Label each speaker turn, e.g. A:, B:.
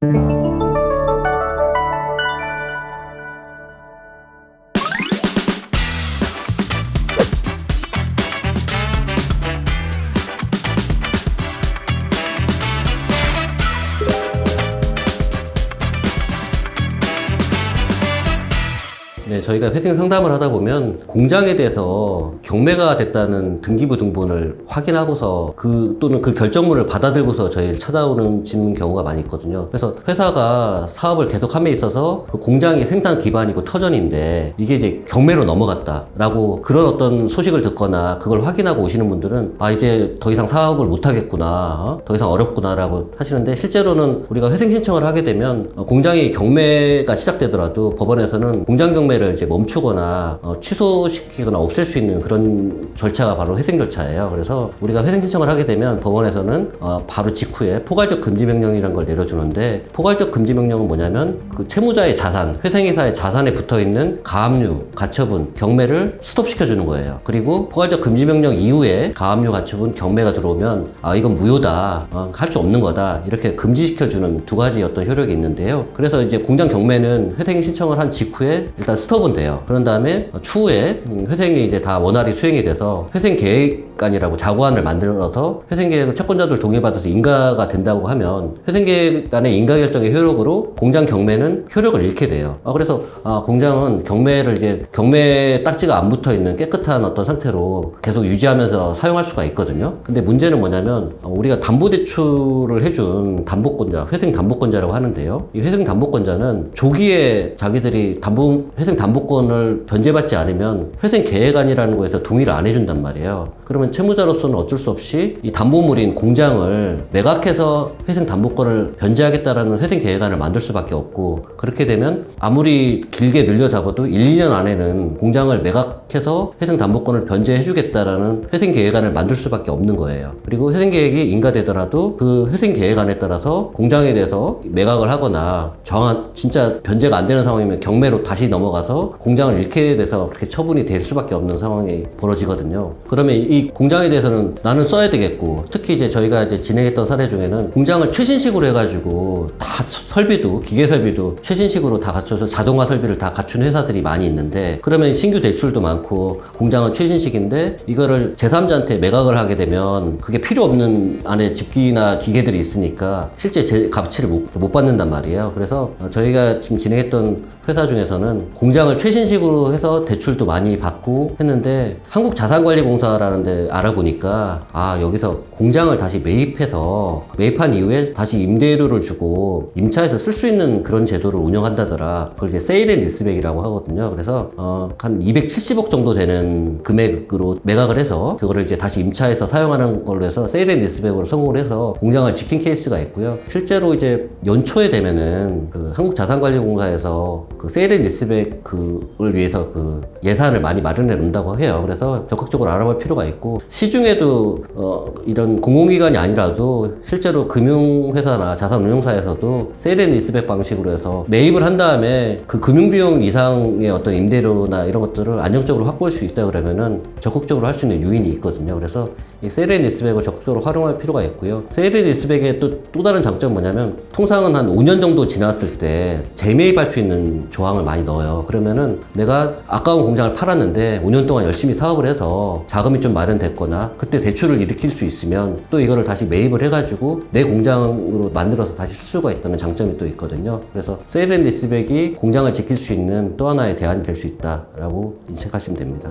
A: 네, 저희가 회생 상담을 하다 보면 공장에 대해서 경매가 됐다는 등기부 등본을 확인하고서 또는 그 결정문을 받아들고서 저희를 찾아오는 경우가 많이 있거든요. 그래서 회사가 사업을 계속함에 있어서 그 공장이 생산 기반이고 터전인데 이게 이제 경매로 넘어갔다라고 그런 어떤 소식을 듣거나 그걸 확인하고 오시는 분들은 이제 더 이상 사업을 못 하겠구나, 더 이상 어렵구나라고 하시는데, 실제로는 우리가 회생 신청을 하게 되면 공장이 경매가 시작되더라도 법원에서는 공장 경매를 이제 멈추거나 취소시키거나 없앨 수 있는 그런 절차가 바로 회생 절차예요. 그래서 우리가 회생 신청을 하게 되면 법원에서는 바로 직후에 포괄적 금지 명령이라는 걸 내려주는데, 포괄적 금지 명령은 뭐냐면 그 채무자의 자산, 회생회사의 자산에 붙어있는 가압류, 가처분, 경매를 스톱시켜주는 거예요. 그리고 포괄적 금지 명령 이후에 가압류, 가처분, 경매가 들어오면 이건 무효다, 할 수 없는 거다, 이렇게 금지시켜주는 두 가지 어떤 효력이 있는데요. 그래서 이제 공장 경매는 회생 신청을 한 직후에 일단 스톱은 돼요. 그런 다음에 추후에 회생이 이제 다 원활히 수행이 돼서 회생 계획안이라고 자구안을 만들어서 회생 계획을 채권자들 동의받아서 인가가 된다고 하면 회생 계획안의 인가 결정의 효력으로 공장 경매는 효력을 잃게 돼요. 그래서 공장은 경매를 이제 경매 딱지가 안 붙어 있는 깨끗한 어떤 상태로 계속 유지하면서 사용할 수가 있거든요. 근데 문제는 뭐냐면 우리가 담보대출을 해준 담보권자, 회생 담보권자라고 하는데요. 이 회생 담보권자는 조기에 자기들이 회생 담보권을 변제받지 않으면 회생 계획안이라는 거에서 동의를 안 해준단 말이에요. 그러면 채무자로서는 어쩔 수 없이 이 담보물인 공장을 매각해서 회생 담보권을 변제하겠다라는 회생 계획안을 만들 수밖에 없고, 그렇게 되면 아무리 길게 늘려 잡아도 1, 2년 안에는 공장을 매각해서 회생 담보권을 변제해주겠다라는 회생 계획안을 만들 수밖에 없는 거예요. 그리고 회생 계획이 인가되더라도 그 회생 계획안에 따라서 공장에 대해서 매각을 하거나 진짜 변제가 안 되는 상황이면 경매로 다시 넘어가서 공장을 잃게 돼서 그렇게 처분이 될 수밖에 없는 상황이 벌어지거든요. 그러면 이 공장에 대해서는 나는 써야 되겠고, 특히 이제 저희가 이제 진행했던 사례 중에는 공장을 최신식으로 해가지고 다 설비도, 기계 설비도 최신식으로 다 갖춰서 자동화 설비를 다 갖춘 회사들이 많이 있는데, 그러면 신규 대출도 많고 공장은 최신식인데 이거를 제3자한테 매각을 하게 되면 그게 필요 없는 안에 집기나 기계들이 있으니까 실제 가치를 못 받는단 말이에요. 그래서 저희가 지금 진행했던 회사 중에서는 공장을 최신식으로 해서 대출도 많이 받고 했는데, 한국자산관리공사라는 데 알아보니까 여기서 공장을 다시 매입한 이후에 다시 임대료를 주고 임차해서 쓸 수 있는 그런 제도를 운영한다더라. 그걸 이제 세일 앤 리스백이라고 하거든요. 그래서 한 270억 정도 되는 금액으로 매각을 해서 그거를 이제 다시 임차해서 사용하는 걸로 해서 세일 앤 리스백으로 성공을 해서 공장을 지킨 케이스가 있고요. 실제로 이제 연초에 되면은 그 한국자산관리공사에서 그 세일 앤 리스백을 위해서 그 예산을 많이 마련해 놓는다고 해요. 그래서 적극적으로 알아볼 필요가 있고, 시중에도 이런 공공기관이 아니라도 실제로 금융회사나 자산운용사에서도 세일 앤 리스백 방식으로 해서 매입을 한 다음에 그 금융비용 이상의 어떤 임대료나 이런 것들을 안정적으로 확보할 수 있다 그러면은 적극적으로 할 수 있는 요인이 있거든요. 그래서 이 세일 앤 리스백을 적극적으로 활용할 필요가 있고요. 세일 앤 리스백의 또 다른 장점은 뭐냐면, 통상은 한 5년 정도 지났을 때 재매입할 수 있는 조항을 많이 넣어요. 그러면은 내가 아까운 공장을 팔았는데 5년 동안 열심히 사업을 해서 자금이 좀 마련됐거나 그때 대출을 일으킬 수 있으면 또 이거를 다시 매입을 해가지고 내 공장으로 만들어서 다시 쓸 수가 있다는 장점이 또 있거든요. 그래서 세일 앤 리스백이 공장을 지킬 수 있는 또 하나의 대안이 될 수 있다라고 인식하시면 됩니다.